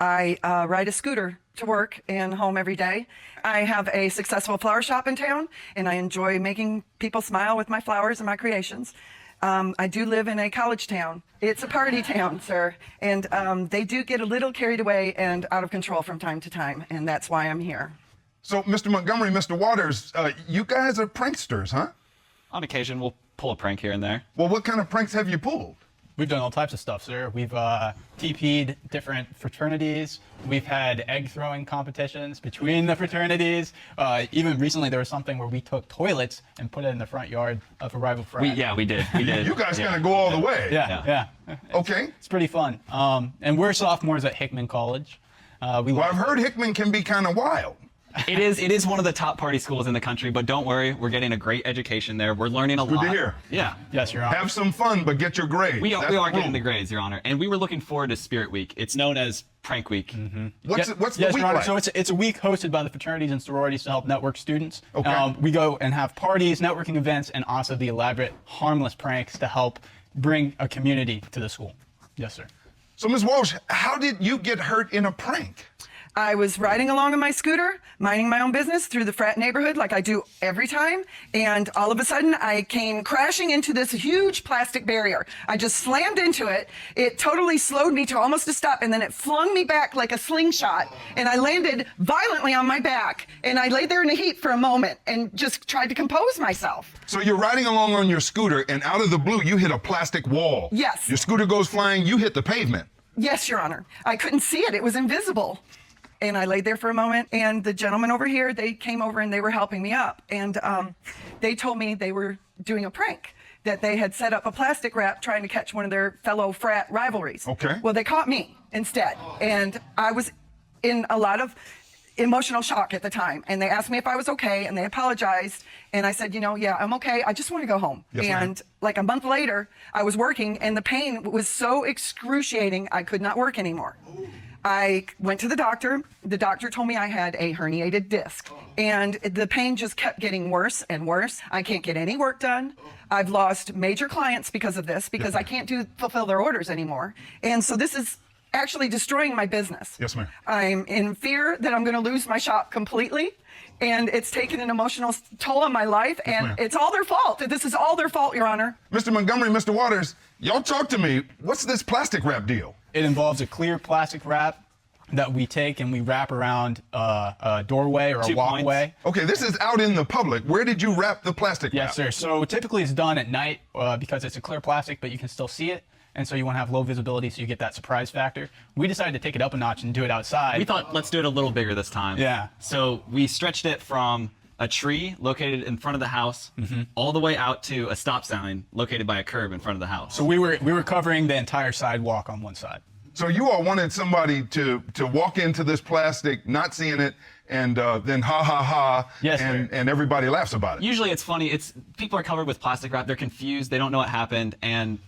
I ride a scooter to work and home every day. I have a successful flower shop in town, and I enjoy making people smile with my flowers and my creations. I do live in a college town. It's a party town, sir, and they do get a little carried away and out of control from time to time, and that's why I'm here. So, Mr. Montgomery, Mr. Waters, you guys are pranksters, huh? On occasion, we'll pull a prank here and there. Well, what kind of pranks have you pulled? We've done all types of stuff, sir. We've TP'd different fraternities. We've had egg throwing competitions between the fraternities. Even recently, there was something where we took toilets and put it in the front yard of a rival frat. We did. We did. You guys kind of go all the way. Yeah. Okay. It's pretty fun. And we're sophomores at Hickman College. Well, I've heard Hickman can be kind of wild. It is one of the top party schools in the country, but don't worry, we're getting a great education there. We're learning a lot. Good to hear. Yeah. Yes, Your Honor. Have some fun, but get your grades. We That's are the getting the rule. grades, Your Honor. And we were looking forward to Spirit Week. It's known as Prank Week. What's the Yes, week Your Honor. like? So it's a week hosted by the fraternities and sororities to help network students. Okay. We go and have parties, networking events, and also the elaborate, harmless pranks to help bring a community to the school. Yes, sir. So, Ms. Walsh, how did you get hurt in a prank? I was riding along on my scooter, minding my own business through the frat neighborhood like I do every time, and all of a sudden I came crashing into this huge plastic barrier. I just slammed into it. It totally slowed me to almost a stop, and then it flung me back like a slingshot, and I landed violently on my back, and I lay there in a heap for a moment and just tried to compose myself. So you're riding along on your scooter, and out of the blue, you hit a plastic wall. Yes. Your scooter goes flying, you hit the pavement. Yes, Your Honor. I couldn't see it. It was invisible. And I laid there for a moment, and the gentleman over here, they came over and they were helping me up. And they told me they were doing a prank, that they had set up a plastic wrap trying to catch one of their fellow frat rivalries. Okay. Well, they caught me instead. And I was in a lot of emotional shock at the time. And they asked me if I was okay, and they apologized. And I said, yeah, I'm okay. I just want to go home. Yes, ma'am. And like a month later, I was working, and the pain was so excruciating, I could not work anymore. I went to the doctor. The doctor told me I had a herniated disc, and the pain just kept getting worse and worse. I can't get any work done. I've lost major clients because of this, because I can't fulfill their orders anymore. And so this is actually destroying my business. Yes, ma'am. I'm in fear that I'm going to lose my shop completely, and it's taken an emotional toll on my life, and ma'am. it's all their fault. This is all their fault, Your Honor. Mr. Montgomery, Mr. Waters, y'all talk to me. What's this plastic wrap deal? It involves a clear plastic wrap that we take and we wrap around a doorway or a 2 walkway. Okay, this is out in the public. Where did you wrap the plastic wrap? Yes, sir. So typically it's done at night because it's a clear plastic, but you can still see it. And so you want to have low visibility so you get that surprise factor. We decided to take it up a notch and do it outside. We thought, let's do it a little bigger this time. Yeah. So we stretched it from a tree located in front of the house all the way out to a stop sign located by a curb in front of the house. So we were covering the entire sidewalk on one side. So you all wanted somebody to walk into this plastic, not seeing it, and then ha ha ha, Yes, sir. and everybody laughs about it. Usually it's funny. People are covered with plastic wrap. They're confused. They don't know what happened, and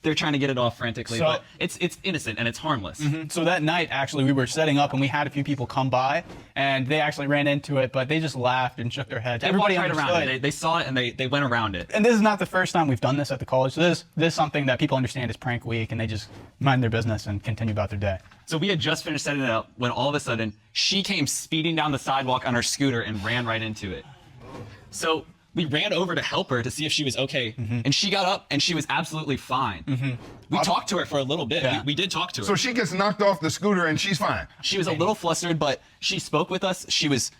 they're trying to get it off frantically. So- but it's innocent and it's harmless. So that night, actually, we were setting up and we had a few people come by and they actually ran into it, but they just laughed and shook their heads. Everybody Everybody tried around understood. it. They saw it and they went around it. And this is not the first time we've done this at the college. So this is something that people understand is prank week, and they just mind their business and continue about their day. So we had just finished setting it up when all of a sudden she came speeding down the sidewalk on her scooter and ran right into it. So we ran over to help her to see if she was okay, and she got up and she was absolutely fine. We talked to her for a little bit. Yeah. We did talk to her. So she gets knocked off the scooter and she's fine. She was a little flustered, but she spoke with us. She was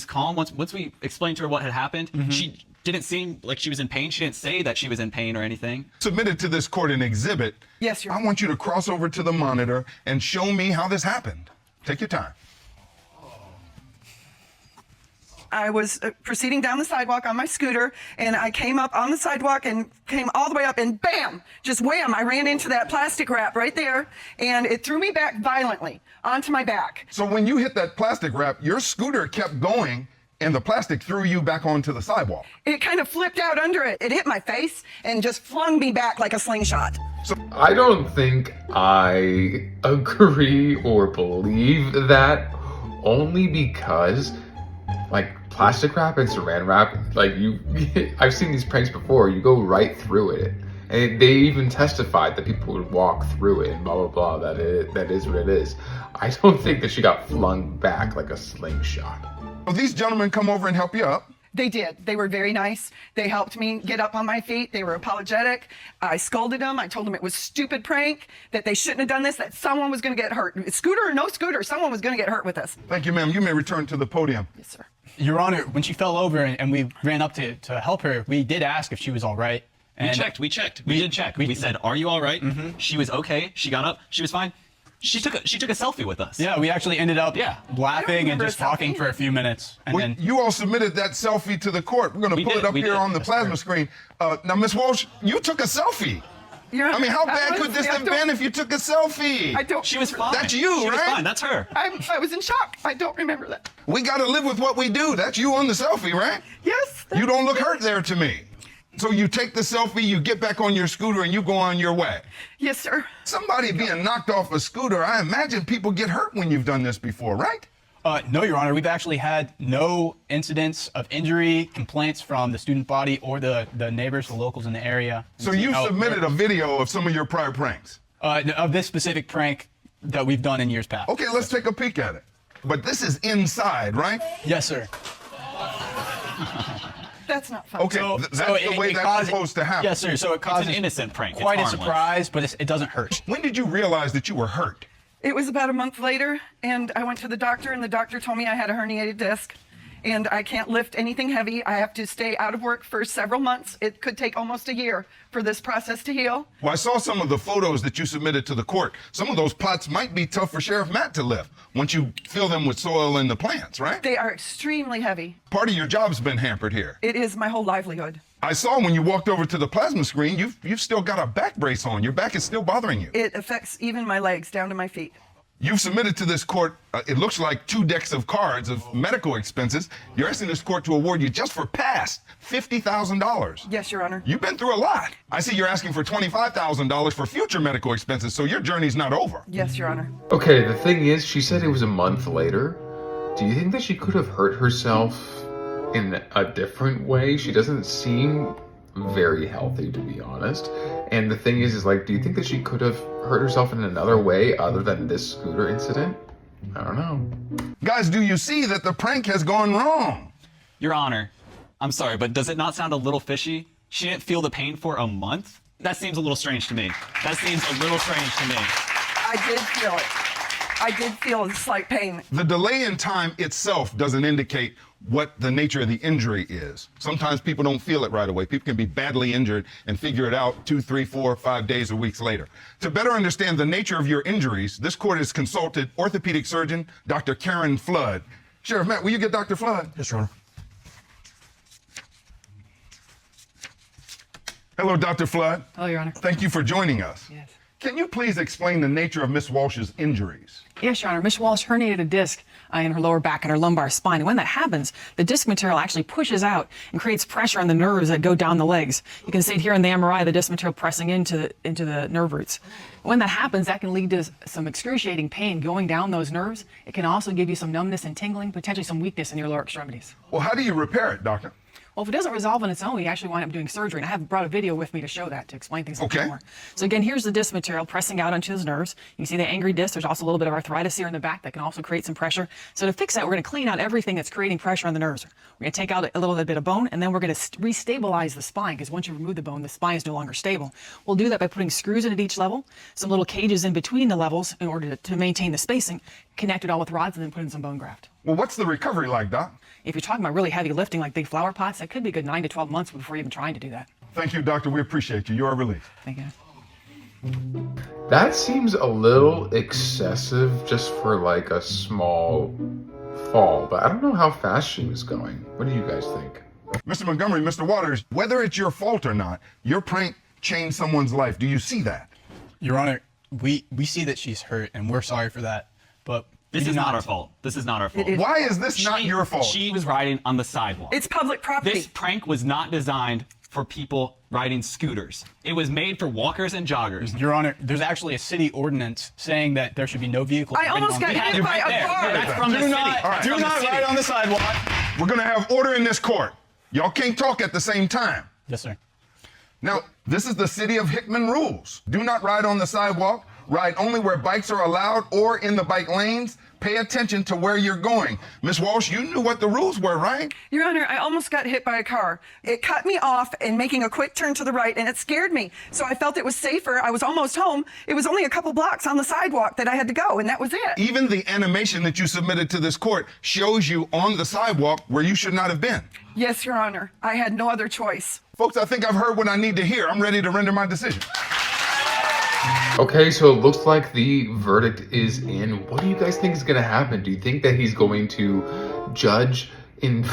calm. Once we explained to her what had happened, she didn't seem like she was in pain. She didn't say that she was in pain or anything. Submitted to this court an exhibit. Yes, Your I Honor. want you to cross over to the monitor and show me how this happened. Take your time. I was proceeding down the sidewalk on my scooter, and I came up on the sidewalk and came all the way up, and bam, just wham, I ran into that plastic wrap right there, and it threw me back violently onto my back. So when you hit that plastic wrap, your scooter kept going and the plastic threw you back onto the sidewalk. It kind of flipped out under it. It hit my face and just flung me back like a slingshot. I don't think I agree or believe that, only because, like, plastic wrap and saran wrap, like, I've seen these pranks before, you go right through it. And they even testified that people would walk through it and blah, blah, blah, that is what it is. I don't think that she got flung back like a slingshot. Well, these gentlemen come over and help you up. They did. They were very nice. They helped me get up on my feet. They were apologetic. I scolded them. I told them it was a stupid prank, that they shouldn't have done this, that someone was going to get hurt. Scooter or no scooter, someone was going to get hurt with this. Thank you, ma'am. You may return to the podium. Yes, sir. Your Honor, when she fell over and we ran up to help her, we did ask if she was all right. We checked. We did check. We said, "Are you all right?" She was okay. She got up. She was fine. She took a selfie with us. Yeah, we actually ended up laughing and remember just a talking selfie. for a few minutes. And Well, then you all submitted that selfie to the court. We're going to We pull did, it up we here did. on the Yes, plasma sir. screen. Now, Ms. Walsh, you took a selfie. I mean, how bad could this have been if you took a selfie? I don't. She was fine. That's you, She was right? fine. That's her. I was in shock. I don't remember that. We got to live with what we do. That's you on the selfie, right? Yes. You don't look hurt there to me. So you take the selfie, you get back on your scooter, and you go on your way. Yes, sir. Somebody being knocked off a scooter, I imagine people get hurt when you've done this before, right? No, Your Honor, we've actually had no incidents of injury, complaints from the student body or the neighbors, the locals in the area. So you submitted a video of some of your prior pranks. Of this specific prank that we've done in years past. Okay, let's take a peek at it. But this is inside, right? Yes, sir. That's not fun. Okay, that's the way that's supposed to happen. Yes, sir. So it causes an innocent prank. It's Quite a harmless. surprise, but it doesn't hurt. When did you realize that you were hurt? It was about a month later, and I went to the doctor, and the doctor told me I had a herniated disc, and I can't lift anything heavy. I have to stay out of work for several months. It could take almost a year for this process to heal. Well, I saw some of the photos that you submitted to the court. Some of those pots might be tough for Sheriff Matt to lift once you fill them with soil in the plants, right? They are extremely heavy. Part of your job's been hampered here. It is my whole livelihood. I saw when you walked over to the plasma screen, you've still got a back brace on. Your back is still bothering you. It affects even my legs down to my feet. You've submitted to this court, it looks like 2 decks of cards of medical expenses. You're asking this court to award you just for past $50,000. Yes, Your Honor. You've been through a lot. I see you're asking for $25,000 for future medical expenses, so your journey's not over. Yes, Your Honor. Okay, the thing is, she said it was a month later. Do you think that she could have hurt herself in a different way? She doesn't seem very healthy, to be honest. And the thing is like, do you think that she could have hurt herself in another way other than this scooter incident? I don't know. Guys, do you see that the prank has gone wrong? Your Honor, I'm sorry, but does it not sound a little fishy? She didn't feel the pain for a month? That seems a little strange to me. That seems a little strange to me. I did feel it. I did feel a slight pain. The delay in time itself doesn't indicate what the nature of the injury is. Sometimes people don't feel it right away. People can be badly injured and figure it out 2, 3, 4, 5 days or weeks later. To better understand the nature of your injuries, this court has consulted orthopedic surgeon Dr. Karen Flood. Sheriff Matt, will you get Dr. Flood? Yes, Your Honor. Hello, Dr. Flood. Hello, Your Honor. Thank you for joining us. Yes. Can you please explain the nature of Miss Walsh's injuries? Yes, Your Honor. Miss Walsh herniated a disc in her lower back and her lumbar spine. And when that happens, the disc material actually pushes out and creates pressure on the nerves that go down the legs. You can see it here in the MRI, the disc material pressing into the nerve roots. When that happens, that can lead to some excruciating pain going down those nerves. It can also give you some numbness and tingling, potentially some weakness in your lower extremities. Well, how do you repair it, doctor? Well, if it doesn't resolve on its own, you actually wind up doing surgery. And I have brought a video with me to show that, to explain things a little bit more. So again, here's the disc material pressing out onto those nerves. You can see the angry disc. There's also a little bit of arthritis here in the back that can also create some pressure. So to fix that, we're going to clean out everything that's creating pressure on the nerves. We're going to take out a little bit of bone, and then we're going to restabilize the spine, because once you remove the bone, the spine is no longer stable. We'll do that by putting screws in at each level, some little cages in between the levels in order to maintain the spacing, connect it all with rods, and then put in some bone graft. Well, what's the recovery like, Doc? If you're talking about really heavy lifting like big flower pots, that could be a good 9 to 12 months before even trying to do that. Thank you, doctor. We appreciate you. You're a relief. Thank you. That seems a little excessive just for like a small fall, but I don't know how fast she was going. What do you guys think? Mr. Montgomery, Mr. Waters, whether it's your fault or not, your prank changed someone's life. Do you see that? Your Honor, we see that she's hurt, and we're sorry for that. But This is not our fault. This is not our fault. Why is this not your fault? She was riding on the sidewalk. It's public property. This prank was not designed for people riding scooters. It was made for walkers and joggers. Your Honor, there's actually a city ordinance saying that there should be no vehicles. I almost got hit by a car. That's from the city. right. Do From the not city. ride on the sidewalk. We're going to have order in this court. Y'all can't talk at the same time. Yes, sir. Now, this is the city of Hickman rules. Do not ride on the sidewalk, ride only where bikes are allowed or in the bike lanes. Pay attention to where you're going. Ms. Walsh, you knew what the rules were, right? Your Honor, I almost got hit by a car. It cut me off and making a quick turn to the right, and it scared me. So I felt it was safer. I was almost home. It was only a couple blocks on the sidewalk that I had to go, and that was it. Even the animation that you submitted to this court shows you on the sidewalk where you should not have been. Yes, Your Honor. I had no other choice. Folks, I think I've heard what I need to hear. I'm ready to render my decision. Okay, so it looks like the verdict is in. What do you guys think is going to happen? Do you think that he's going to judge in...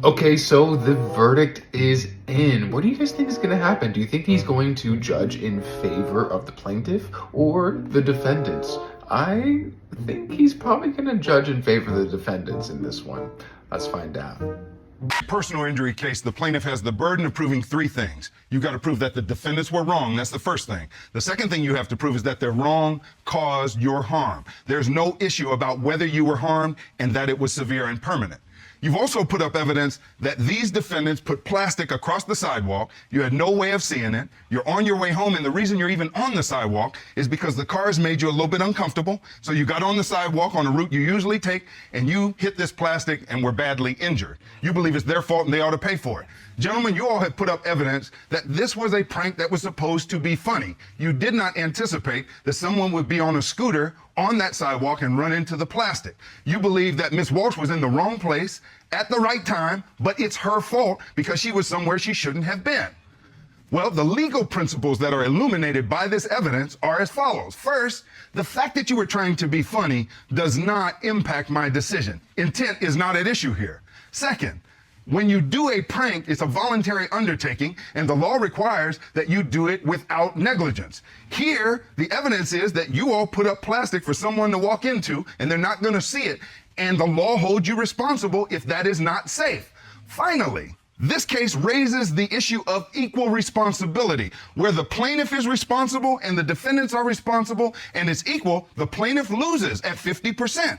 Okay, so the verdict is in. What do you guys think is going to happen? Do you think he's going to judge in favor of the plaintiff or the defendants? I think he's probably going to judge in favor of the defendants in this one. Let's find out. Personal injury case, the plaintiff has the burden of proving three things. You got to prove that the defendants were wrong. That's the first thing. The second thing you have to prove is that their wrong caused your harm. There's no issue about whether you were harmed and that it was severe and permanent. You've also put up evidence that these defendants put plastic across the sidewalk. You had no way of seeing it. You're on your way home, and the reason you're even on the sidewalk is because the cars made you a little bit uncomfortable. So you got on the sidewalk on a route you usually take, and you hit this plastic and were badly injured. You believe it's their fault and they ought to pay for it. Gentlemen, you all have put up evidence that this was a prank that was supposed to be funny. You did not anticipate that someone would be on a scooter on that sidewalk and run into the plastic. You believe that Miss Walsh was in the wrong place at the right time, but it's her fault because she was somewhere she shouldn't have been. Well, the legal principles that are illuminated by this evidence are as follows. First, the fact that you were trying to be funny does not impact my decision. Intent is not at issue here. Second, when you do a prank, it's a voluntary undertaking, and the law requires that you do it without negligence. Here, the evidence is that you all put up plastic for someone to walk into, and they're not going to see it, and the law holds you responsible if that is not safe. Finally, this case raises the issue of equal responsibility, where the plaintiff is responsible and the defendants are responsible, and it's equal. The plaintiff loses at 50%.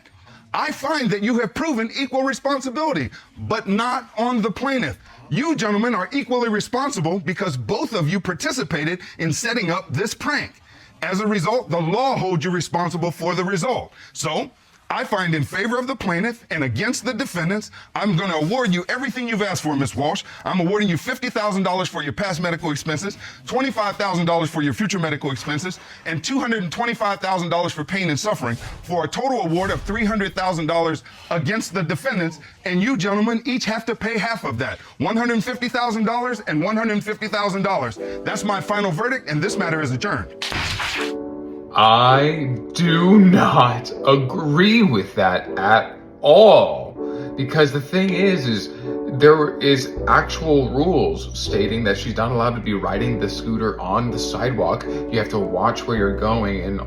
I find that you have proven equal responsibility, but not on the plaintiff. You gentlemen are equally responsible because both of you participated in setting up this prank. As a result, the law holds you responsible for the result. So, I find in favor of the plaintiff and against the defendants. I'm going to award you everything you've asked for, Ms. Walsh. I'm awarding you $50,000 for your past medical expenses, $25,000 for your future medical expenses, and $225,000 for pain and suffering, for a total award of $300,000 against the defendants. And you gentlemen each have to pay half of that, $150,000 and $150,000. That's my final verdict, and this matter is adjourned. I do not agree with that at all. Because the thing is there is actual rules stating that she's not allowed to be riding the scooter on the sidewalk. You have to watch where you're going, and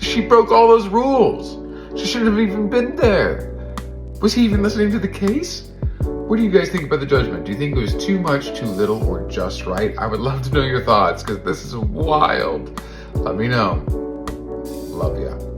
she broke all those rules. She shouldn't have even been there. Was he even listening to the case? What do you guys think about the judgment? Do you think it was too much, too little, or just right? I would love to know your thoughts, because this is wild. Let me know. Love ya.